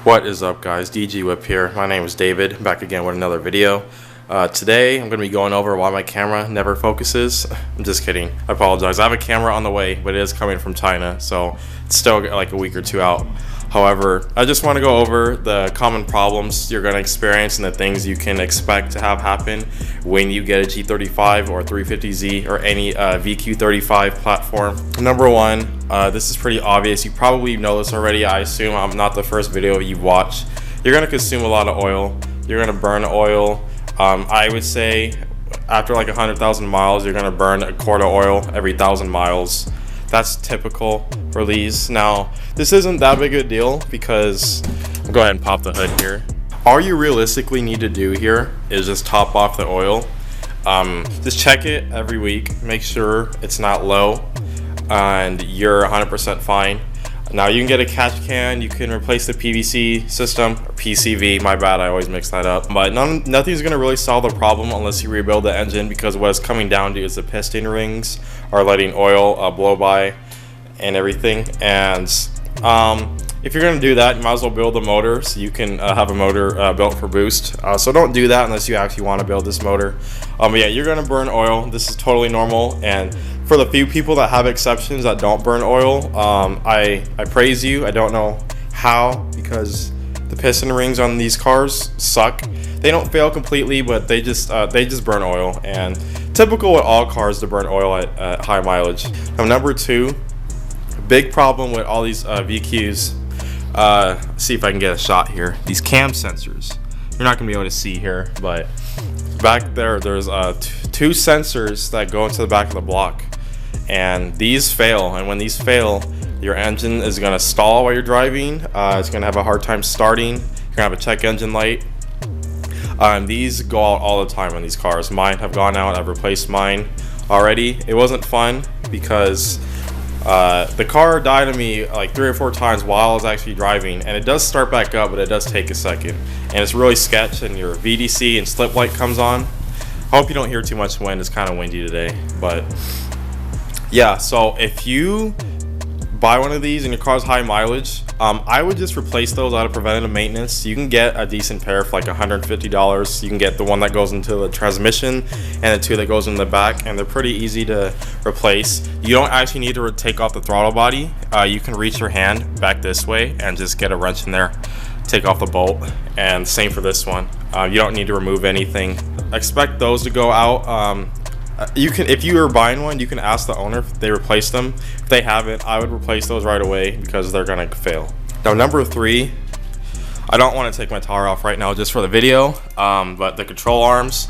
What is up, guys? DG Whip here. My name is David, back again with another video. Today I'm going to be going over why my camera never focuses. I'm just kidding. I apologize. I have a camera on the way, but it is coming from China, so it's still like a week or two out. However, I just want to go over the common problems you're going to experience and the things you can expect to have happen when you get a G35 or 350Z or any VQ35 platform. Number one, this is pretty obvious. You probably know this already. I assume I'm not the first video you've watched. You're going to consume a lot of oil. You're going to burn oil. I would say after like 100,000 miles, you're going to burn a quart of oil every 1,000 miles. That's typical for these. Now, this isn't that big a deal because, I'll go ahead and pop the hood here. All you realistically need to do here is just top off the oil. Just check it every week, make sure it's not low, and you're 100% fine. Now you can get a catch can, you can replace the PVC system, or PCV, my bad, I always mix that up. But nothing's gonna really solve the problem unless you rebuild the engine, because what it's coming down to is the piston rings are letting oil blow by and everything. And if you're gonna do that, you might as well build the motor so you can have a motor built for boost. So don't do that unless you actually want to build this motor. But yeah, you're gonna burn oil. This is totally normal, and for the few people that have exceptions that don't burn oil, I praise you. I don't know how, because the piston rings on these cars suck. They don't fail completely, but they just burn oil, and typical with all cars to burn oil at high mileage. Now, number two, big problem with all these VQs. See if I can get a shot here. These cam sensors. You're not gonna be able to see here, but back there's two sensors that go into the back of the block, and these fail. And when these fail, your engine is gonna stall while you're driving. It's gonna have a hard time starting. You're gonna have a check engine light. These go out all the time on these cars. Mine have gone out. I've replaced mine already. It wasn't fun because the car died on me like 3 or 4 times while I was actually driving, and it does start back up, but it does take a second, and it's really sketch, and your VDC and slip light comes on. I hope you don't hear too much wind. It's kind of windy today, but yeah. So if you buy one of these and your car's high mileage, I would just replace those out of preventative maintenance. You can get a decent pair for like $150. You can get the one that goes into the transmission and the two that goes in the back, and they're pretty easy to replace. You don't actually need to take off the throttle body. You can reach your hand back this way and just get a wrench in there, take off the bolt, and same for this one. You don't need to remove anything. Expect those to go out. You can, if you are buying one, you can ask the owner if they replace them. If they haven't, I would replace those right away because they're gonna fail. Now, number three, I don't want to take my tire off right now just for the video, but the control arms.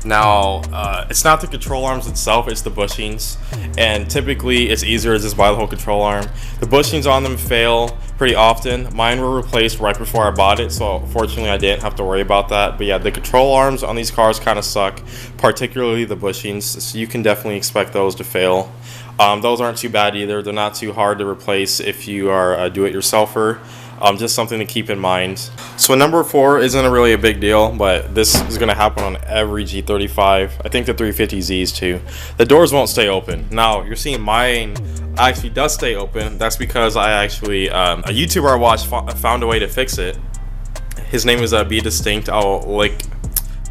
Now, it's not the control arms itself, it's the bushings, and typically it's easier to just buy the whole control arm. The bushings on them fail pretty often. Mine were replaced right before I bought it, so fortunately I didn't have to worry about that. But yeah, the control arms on these cars kind of suck, particularly the bushings, so you can definitely expect those to fail. Those aren't too bad either. They're not too hard to replace if you are a do-it-yourselfer. Just something to keep in mind. So number four isn't really a big deal, but this is going to happen on every G35. I think the 350Zs too. The doors won't stay open. Now you're seeing mine actually does stay open. That's because I actually a YouTuber I watched found a way to fix it. His name is Be Distinct. I'll link.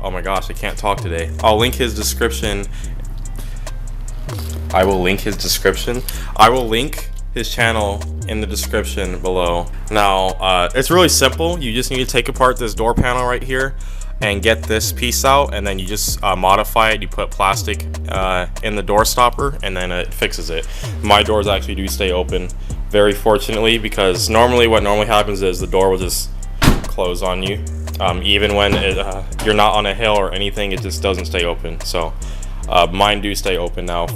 Oh my gosh, I can't talk today. I'll link his description. I will link his channel in the description below. Now, it's really simple. You just need to take apart this door panel right here and get this piece out, and then you just modify it. You put plastic in the door stopper, and then it fixes it. My doors actually do stay open, very fortunately, because what normally happens is the door will just close on you. Even when you're not on a hill or anything, it just doesn't stay open. So mine do stay open now,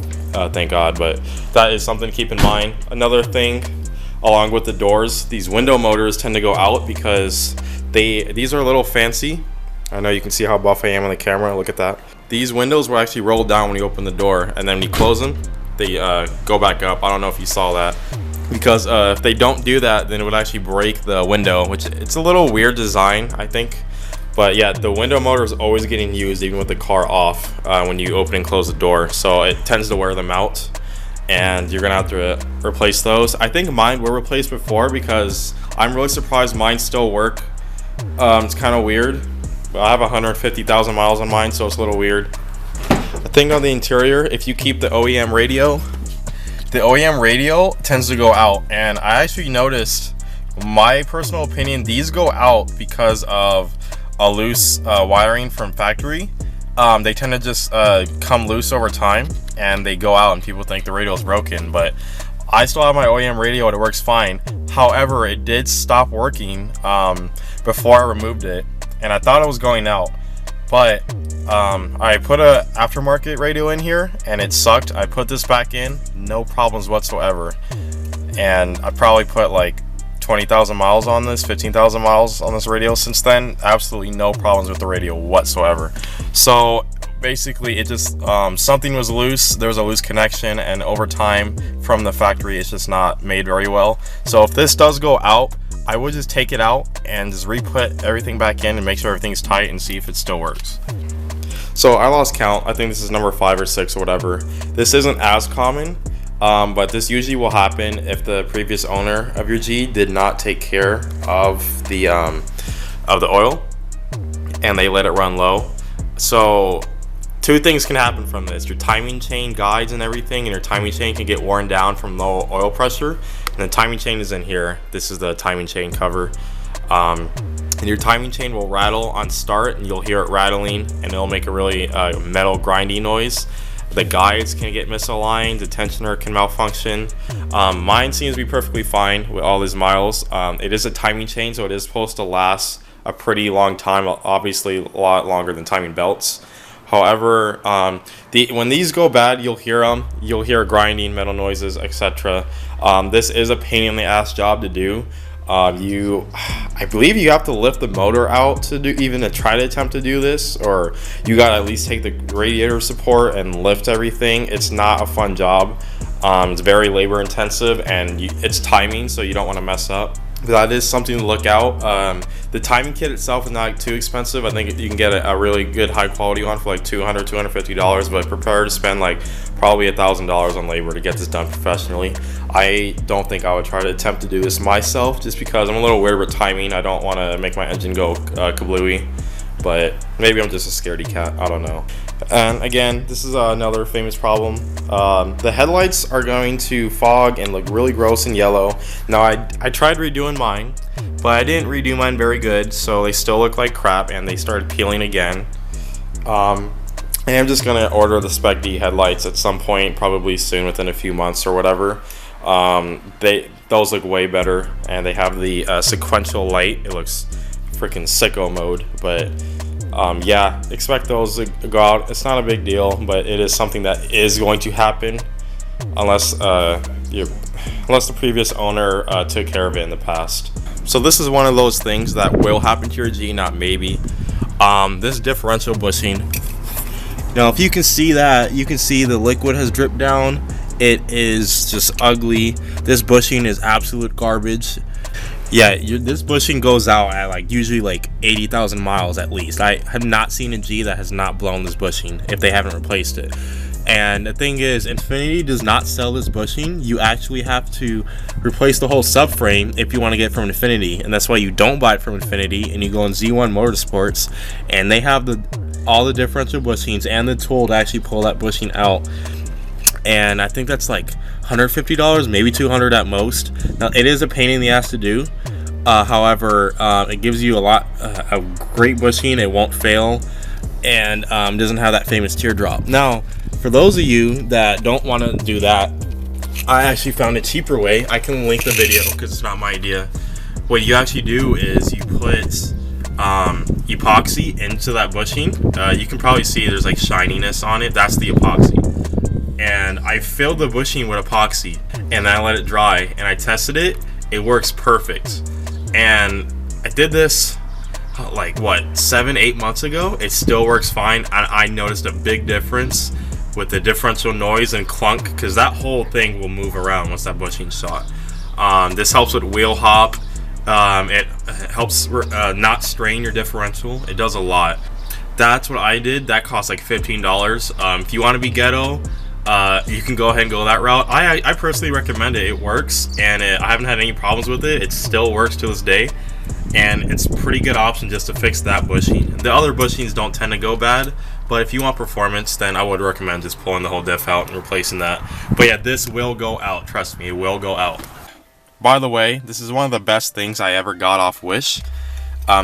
thank God, but that is something to keep in mind. Another thing, along with the doors, these window motors tend to go out because these are a little fancy. I know you can see how buff I am on the camera. Look at that. These windows will actually roll down when you open the door, and then when you close them, they go back up. I don't know if you saw that, because if they don't do that, then it would actually break the window, which it's a little weird design, I think. But yeah, the window motor is always getting used even with the car off when you open and close the door, so it tends to wear them out, and you're gonna have to replace those. I think mine were replaced before because I'm really surprised mine still work. It's kind of weird, but I have 150,000 miles on mine, so it's a little weird. The thing on the interior, if you keep the OEM radio, the OEM radio tends to go out, and I actually noticed, my personal opinion, these go out because of a loose wiring from factory. They tend to just come loose over time, and they go out and people think the radio is broken, but I still have my OEM radio and it works fine. However, it did stop working before I removed it, and I thought it was going out, but I put a aftermarket radio in here and it sucked. I put this back in, no problems whatsoever, and I probably put like 20,000 miles on this, 15,000 miles on this radio since then. Absolutely no problems with the radio whatsoever. So basically it just something was loose, there was a loose connection, and over time from the factory it's just not made very well. So if this does go out, I would just take it out and just re-put everything back in and make sure everything's tight and see if it still works. So I lost count, I think this is number 5 or 6 or whatever. This isn't as common, but this usually will happen if the previous owner of your G did not take care of the oil and they let it run low. So 2 things can happen from this. Your timing chain guides and everything, and your timing chain can get worn down from low oil pressure. And the timing chain is in here. This is the timing chain cover. And your timing chain will rattle on start, and you'll hear it rattling, and it'll make a really metal grinding noise. The guides can get misaligned, the tensioner can malfunction. Mine seems to be perfectly fine with all these miles. It is a timing chain, so it is supposed to last a pretty long time, obviously a lot longer than timing belts. However, when these go bad, you'll hear them. You'll hear grinding, metal noises, etc. This is a pain in the ass job to do. I believe you have to lift the motor out to try to attempt to do this, or you gotta at least take the radiator support and lift everything. It's not a fun job. It's very labor intensive, and it's timing, so you don't want to mess up. But that is something to look out. The timing kit itself is not too expensive. I think you can get a really good high quality one for like $200, $250, but prepare to spend like probably $1,000 on labor to get this done professionally. I don't think I would try to attempt to do this myself, just because I'm a little weird with timing. I don't want to make my engine go kablooey, but maybe I'm just a scaredy cat, I don't know. And again, this is another famous problem. The headlights are going to fog and look really gross and yellow. Now I tried redoing mine, but I didn't redo mine very good, so they still look like crap and they started peeling again. And I'm just gonna order the Spec D headlights at some point, probably soon, within a few months or whatever. Those look way better, and they have the sequential light. It looks freaking sicko mode, but yeah, expect those to go out. It's not a big deal, but it is something that is going to happen unless the previous owner took care of it in the past. So this is one of those things that will happen to your G, not maybe. This differential bushing. Now, if you can see that, you can see the liquid has dripped down. It is just ugly. This bushing is absolute garbage. Yeah, this bushing goes out at like usually like 80,000 miles at least. I have not seen a G that has not blown this bushing if they haven't replaced it. And the thing is, Infiniti does not sell this bushing. You actually have to replace the whole subframe if you want to get it from Infiniti, and that's why you don't buy it from Infiniti and you go on Z1 Motorsports, and they have all the differential bushings and the tool to actually pull that bushing out. And I think that's like $150, maybe $200 at most. Now, it is a pain in the ass to do. However, it gives you a great bushing. It won't fail, and doesn't have that famous teardrop. Now, for those of you that don't want to do that, I actually found a cheaper way. I can link the video because it's not my idea. What you actually do is you put epoxy into that bushing. You can probably see there's like shininess on it. That's the epoxy. And I filled the bushing with epoxy, and I let it dry, and I tested it. It works perfect. And I did this like what, 7-8 months ago. It still works fine. I noticed a big difference with the differential noise and clunk, because that whole thing will move around once that bushing's shot. This helps with wheel hop. It helps not strain your differential. It does a lot. That's what I did. That cost like $15. If you want to be ghetto, you can go ahead and go that route. I personally recommend it. It works, and I haven't had any problems with it. It still works to this day, and it's a pretty good option just to fix that bushing. The other bushings don't tend to go bad, but if you want performance, then I would recommend just pulling the whole diff out and replacing that. But yeah, this will go out. Trust me, it will go out. By the way, this is one of the best things I ever got off Wish.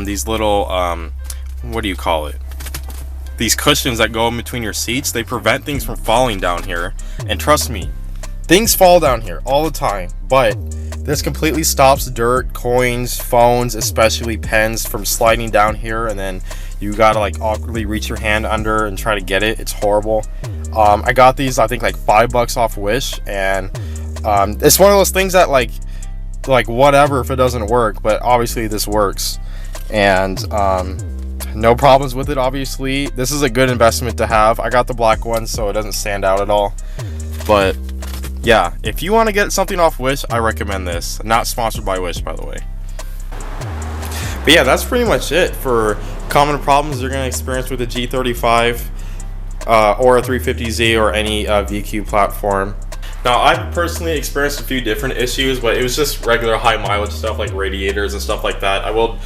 These little, what do you call it? These cushions that go in between your seats, they prevent things from falling down here. And trust me, things fall down here all the time, but this completely stops dirt, coins, phones, especially pens, from sliding down here, and then you gotta like awkwardly reach your hand under and try to get it. It's horrible. I got these, I think, like $5 off Wish, and it's one of those things that like whatever if it doesn't work, but obviously this works, and no problems with it. Obviously, this is a good investment to have. I got the black one so it doesn't stand out at all, but yeah, if you want to get something off Wish, I recommend this. Not sponsored by Wish, by the way. But yeah, that's pretty much it for common problems you're going to experience with the G35 or a 350Z or any VQ platform. Now, I've personally experienced a few different issues, but it was just regular high mileage stuff like radiators and stuff like that. I will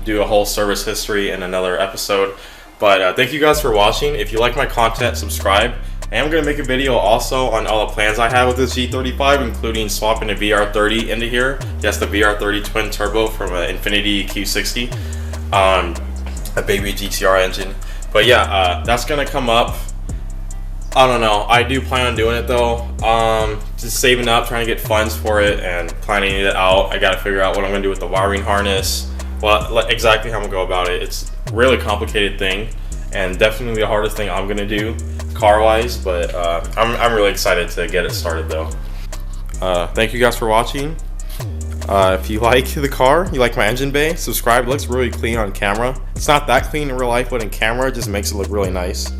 do a whole service history in another episode. But thank you guys for watching. If you like my content, subscribe. I am going to make a video also on all the plans I have with this G35, including swapping a VR30 into here. Yes, the VR30 twin turbo from an Infiniti Q60, a baby GTR engine. But yeah, that's going to come up. I don't know. I do plan on doing it though. Just saving up, trying to get funds for it, and planning it out. I got to figure out what I'm going to do with the wiring harness. Well, exactly how I'm going to go about it. It's a really complicated thing, and definitely the hardest thing I'm going to do car-wise, but I'm really excited to get it started though. Thank you guys for watching. If you like the car, you like my engine bay, subscribe. It looks really clean on camera. It's not that clean in real life, but in camera it just makes it look really nice.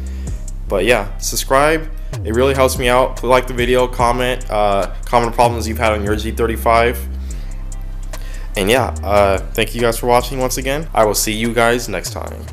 But yeah, subscribe. It really helps me out. Like the video, comment, common problems you've had on your G35. And yeah, thank you guys for watching once again. I will see you guys next time.